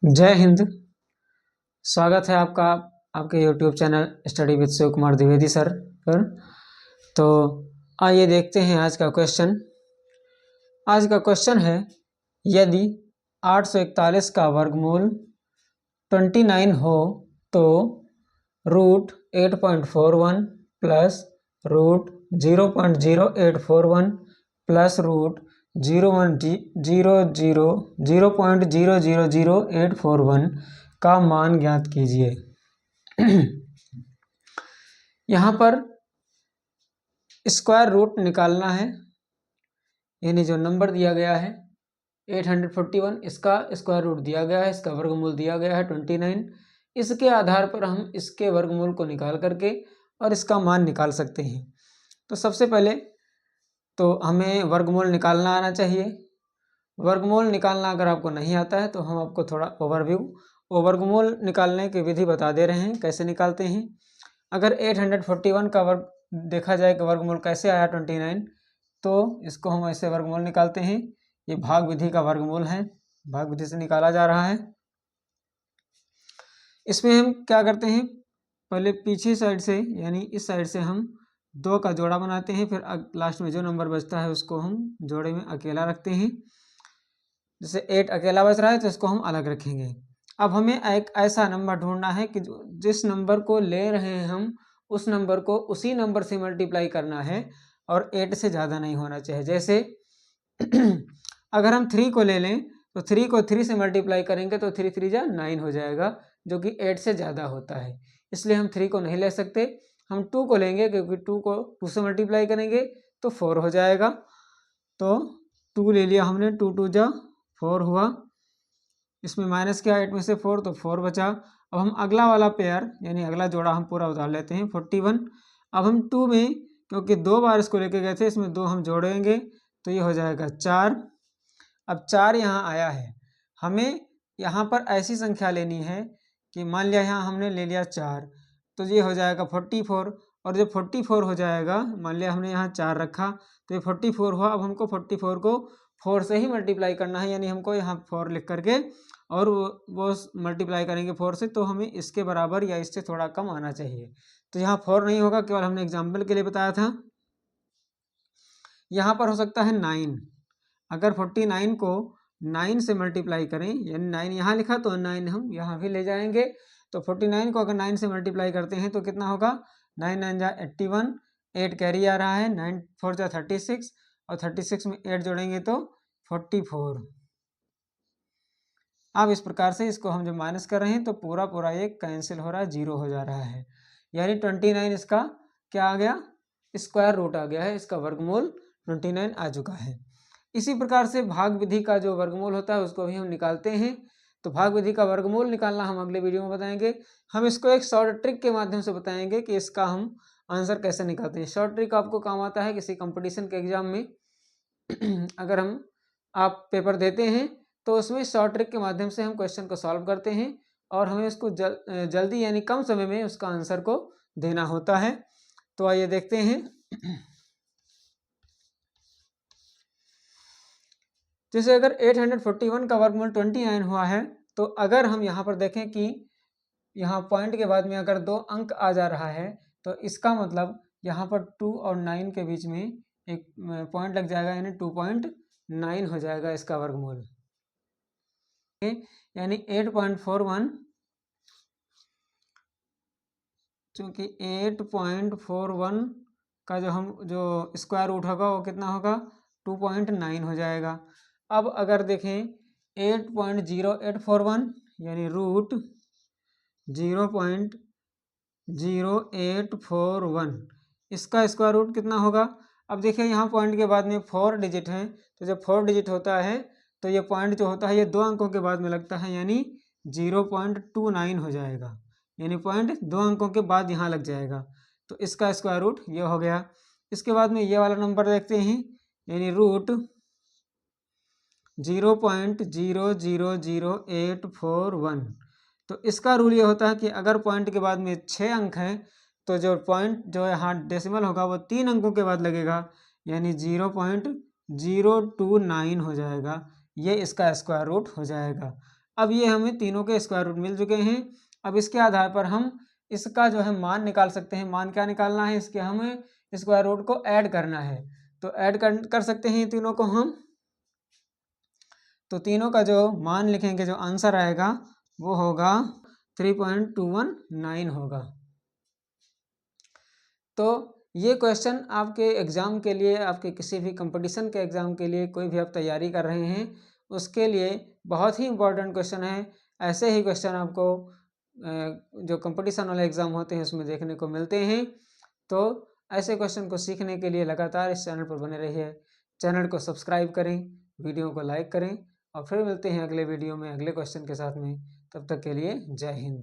जय हिंद। स्वागत है आपका आपके YouTube channel study with Shiv Kumar Dwivedi sir पर। तो आइए देखते हैं आज का क्वेश्चन। आज का क्वेश्चन है, यदि 841 का वर्गमूल 29 हो तो root 8.41 plus root 0.0841 plus root 0.000841 का मान ज्ञात कीजिए। यहाँ पर स्क्वायर रूट निकालना है, यानी जो नंबर दिया गया है 841, इसका स्क्वायर रूट दिया गया है, इसका वर्गमूल दिया गया है 29। इसके आधार पर हम इसके वर्गमूल को निकाल करके और इसका मान निकाल सकते हैं। तो सबसे पहले तो हमें वर्गमूल निकालना आना चाहिए। वर्गमूल निकालना अगर आपको नहीं आता है तो हम आपको थोड़ा वर्गमूल निकालने की विधि बता दे रहे हैं, कैसे निकालते हैं। अगर 841 का वर्ग देखा जाए कि वर्गमूल कैसे आया 29, तो इसको हम ऐसे वर्गमूल निकालते हैं। ये भाग विधि का वर्गमूल है, भाग विधि से निकाला जा रहा है। इसमें हम क्या करते हैं, पहले पीछे साइड से यानी इस साइड से हम 2 का जोड़ा बनाते हैं, फिर लास्ट में जो नंबर बचता है उसको हम जोड़े में अकेला रखते हैं। जैसे 8 अकेला बच रहा है तो इसको हम अलग रखेंगे। अब हमें एक ऐसा नंबर ढूंढना है कि जिस नंबर को ले रहे हैं हम उस नंबर को उसी नंबर से मल्टीप्लाई करना है और 8 से ज़्यादा नहीं होना चाहिए। जैसे अगर हम 3 को ले लें तो 3 को 3 से मल्टीप्लाई करेंगे तो 3 3 जा 9 हो जाएगा, जो कि 8 से ज़्यादा होता है। इसलिए हम 3 को नहीं ले सकते, हम 2 को लेंगे, क्योंकि 2 को 2 से मल्टीप्लाई करेंगे तो 4 हो जाएगा। तो 2 ले लिया हमने, 2 2 जा 4 हुआ। इसमें माइनस क्या, 8 में से 4 तो 4 बचा। अब हम अगला वाला पेयर यानी अगला जोड़ा हम पूरा उतार लेते हैं 41। अब हम 2 में, क्योंकि 2 बार इसको लेके गए थे, इसमें 2 हम जोड़ेंगे तो ये हो जाएगा 4। अब 4 यहाँ आया है, हमें यहाँ पर ऐसी संख्या लेनी है कि मान लिया यहाँ हमने ले लिया 4, तो ये हो जाएगा 44। और जब 44 हो जाएगा, मान लिया हमने यहाँ 4 रखा तो ये 44 हुआ। अब हमको 44 को 4 से ही मल्टीप्लाई करना है, यानी हमको यहाँ 4 लिख करके और वो मल्टीप्लाई करेंगे 4 से, तो हमें इसके बराबर या इससे थोड़ा कम आना चाहिए। तो यहाँ 4 नहीं होगा, केवल हमने एग्जाम्पल के लिए बताया था। यहाँ पर हो सकता है 9। अगर 49 को 9 से मल्टीप्लाई करें, यानी 9 यहाँ लिखा तो 9 हम यहाँ भी ले जाएंगे। तो 49 को अगर 9 से मल्टीप्लाई करते हैं तो कितना होगा, 9 9 जा 81, 8 कैरी आ रहा है, 9 4 जा 36 और 36 में 8 जोड़ेंगे तो 44। अब इस प्रकार से इसको हम जब माइनस कर रहे हैं तो पूरा पूरा ये कैंसिल हो रहा है, 0 हो जा रहा है। यानी 29 इसका क्या आ गया, स्क्वायर रूट आ गया है, इसका वर्गमूल 29 आ चुका है। इसी प्रकार से भाग विधि का जो वर्गमूल होता है उसको भी हम निकालते हैं। तो भाग विधि का वर्गमूल निकालना हम अगले वीडियो में बताएंगे। हम इसको एक शॉर्ट ट्रिक के माध्यम से बताएंगे कि इसका हम आंसर कैसे निकालते हैं। शॉर्ट ट्रिक आपको काम आता है किसी कंपटीशन के एग्जाम में। अगर आप पेपर देते हैं तो उसमें शॉर्ट ट्रिक के माध्यम से हम क्वेश्चन को सॉल्व करते हैं और हमें उसको जल्दी यानी कम समय में उसका आंसर को देना होता है। तो आइए देखते हैं। जैसे अगर 841 का वर्गमूल 29 हुआ है, तो अगर हम यहाँ पर देखें कि यहाँ पॉइंट के बाद में अगर 2 अंक आ जा रहा है तो इसका मतलब यहाँ पर 2 और 9 के बीच में एक पॉइंट लग जाएगा, यानी 2.9 हो जाएगा इसका वर्गमूल। यानी 8.41, चूँकि 8.41 का जो स्क्वायर रूट होगा वो कितना होगा, 2.9 हो जाएगा। अब अगर देखें 8.0841 यानी रूट 0.0841, इसका स्क्वायर रूट कितना होगा। अब देखिए यहाँ पॉइंट के बाद में 4 डिजिट हैं, तो जब 4 डिजिट होता है तो ये पॉइंट जो होता है ये 2 अंकों के बाद में लगता है, यानी 0.29 हो जाएगा, यानी पॉइंट 2 अंकों के बाद यहाँ लग जाएगा। तो इसका स्क्वायर रूट ये हो गया। इसके बाद में ये वाला नंबर देखते हैं, यानी रूट 0.000841। तो इसका रूल ये होता है कि अगर पॉइंट के बाद में 6 अंक हैं तो जो पॉइंट जो यहाँ डेसिमल होगा वो 3 अंकों के बाद लगेगा, यानी 0.029 हो जाएगा। ये इसका स्क्वायर रूट हो जाएगा। अब ये हमें तीनों के स्क्वायर रूट मिल चुके हैं। अब इसके आधार पर हम इसका जो है मान निकाल सकते हैं। मान क्या निकालना है, इसके हमें स्क्वायर रूट को ऐड करना है। तो ऐड कर सकते हैं तीनों को हम। तो तीनों का जो मान लिखेंगे, जो आंसर आएगा वो होगा 3.219 होगा। तो ये क्वेश्चन आपके एग्ज़ाम के लिए, आपके किसी भी कंपटीशन के एग्ज़ाम के लिए, कोई भी आप तैयारी कर रहे हैं उसके लिए बहुत ही इम्पोर्टेंट क्वेश्चन है। ऐसे ही क्वेश्चन आपको जो कंपटीशन वाले एग्ज़ाम होते हैं उसमें देखने को मिलते हैं। तो ऐसे क्वेश्चन को सीखने के लिए लगातार इस चैनल पर बने रहिए। चैनल को सब्सक्राइब करें, वीडियो को लाइक करें और फिर मिलते हैं अगले वीडियो में अगले क्वेश्चन के साथ में। तब तक के लिए जय हिंद।